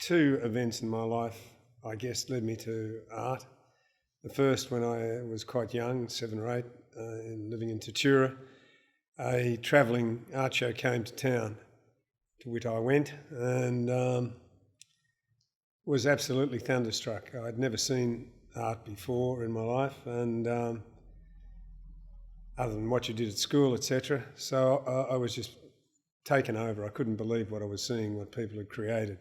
Two events in my life, I guess, led me to art. The first, when I was quite young, 7 or 8, and living in Tatura, a travelling art show came to town, to which I went, and was absolutely thunderstruck. I'd never seen art before in my life, and other than what you did at school, etc. So I was just taken over. I couldn't believe what I was seeing, what people had created.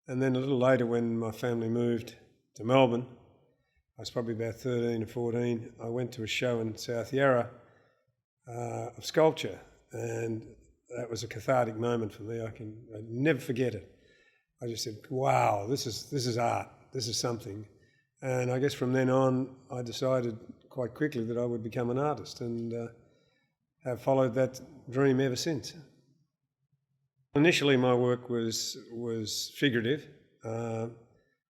And then a little later, when my family moved to Melbourne, I was probably about 13 or 14, I went to a show in South Yarra of sculpture, and that was a cathartic moment for me. I'd never forget it. I just said, wow, this is art, this is something. And I guess from then on, I decided quite quickly that I would become an artist, and have followed that dream ever since. Initially, my work was figurative. I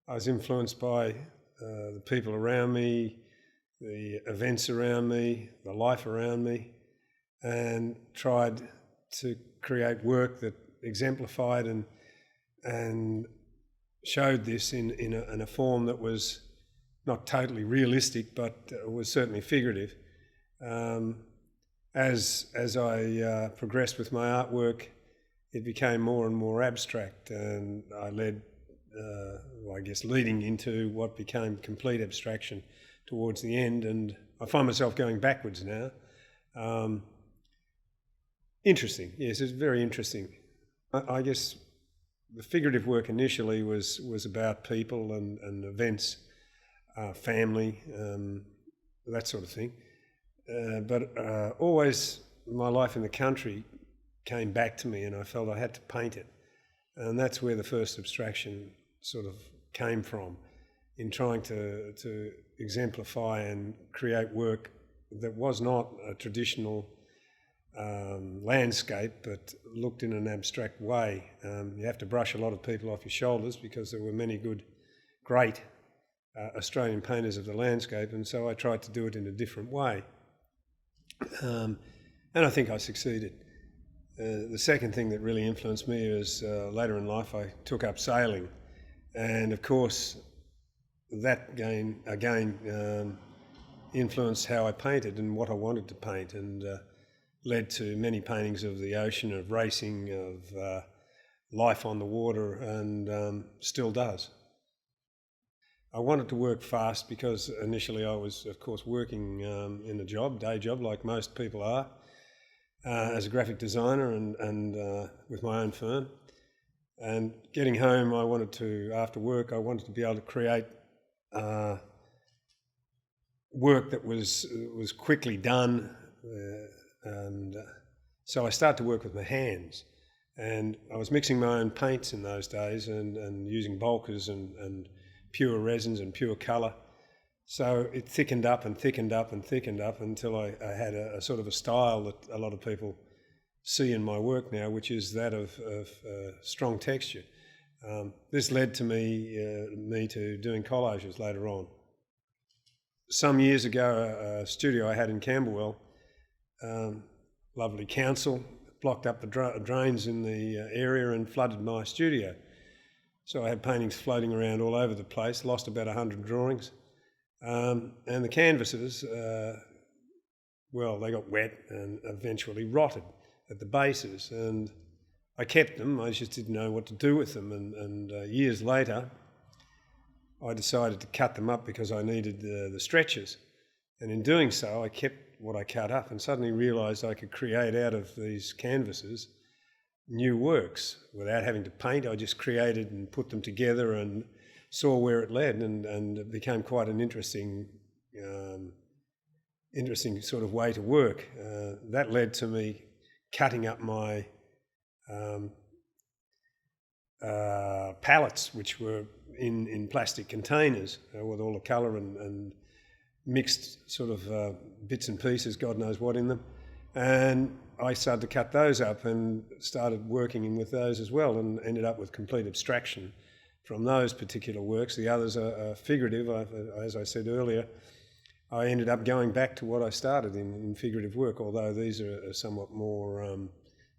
was influenced by the people around me, the events around me, the life around me, and tried to create work that exemplified and showed this in a form that was not totally realistic, but was certainly figurative. As I progressed with my artwork, it became more and more abstract, and I leading into what became complete abstraction towards the end, and I find myself going backwards now. Interesting, yes, it's very interesting. I guess the figurative work initially was about people and events, family, that sort of thing. But always my life in the country came back to me, and I felt I had to paint it. And that's where the first abstraction sort of came from, in trying to exemplify and create work that was not a traditional landscape, but looked in an abstract way. You have to brush a lot of people off your shoulders, because there were many good, great Australian painters of the landscape, and so I tried to do it in a different way. And I think I succeeded. The second thing that really influenced me is later in life I took up sailing, and of course that again influenced how I painted and what I wanted to paint, and led to many paintings of the ocean, of racing, of life on the water, and still does. I wanted to work fast because initially I was, of course, working in a day job like most people are, as a graphic designer and with my own firm. And getting home, after work, I wanted to be able to create work that was quickly done. So I started to work with my hands, and I was mixing my own paints in those days, and using bulkers and pure resins and pure colour. So it thickened up and thickened up and thickened up until I had a sort of a style that a lot of people see in my work now, which is that of strong texture. This led to me to doing collages later on. Some years ago, a studio I had in Camberwell, lovely council, blocked up the drains in the area and flooded my studio. So I had paintings floating around all over the place, lost about 100 drawings. And the canvases, they got wet and eventually rotted at the bases, and I kept them. I just didn't know what to do with them, and years later I decided to cut them up because I needed the stretchers, and in doing so I kept what I cut up and suddenly realised I could create out of these canvases new works without having to paint. I just created and put them together and saw where it led, and it became quite an interesting sort of way to work. That led to me cutting up my palettes, which were in plastic containers with all the colour and mixed sort of bits and pieces, God knows what, in them. And I started to cut those up and started working with those as well, and ended up with complete abstraction from those particular works. The others are figurative. As I said earlier, I ended up going back to what I started in figurative work, although these are somewhat more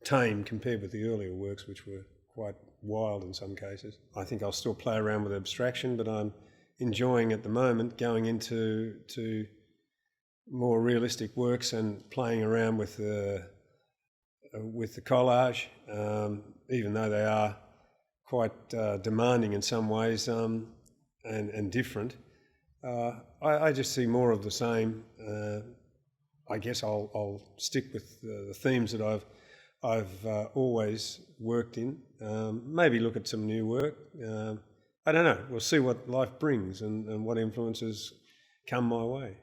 tame compared with the earlier works, which were quite wild in some cases. I think I'll still play around with abstraction, but I'm enjoying at the moment going into more realistic works and playing around with the collage, even though they are quite demanding in some ways and different. I just see more of the same. I guess I'll stick with the themes that I've always worked in. Maybe look at some new work. I don't know. We'll see what life brings and what influences come my way.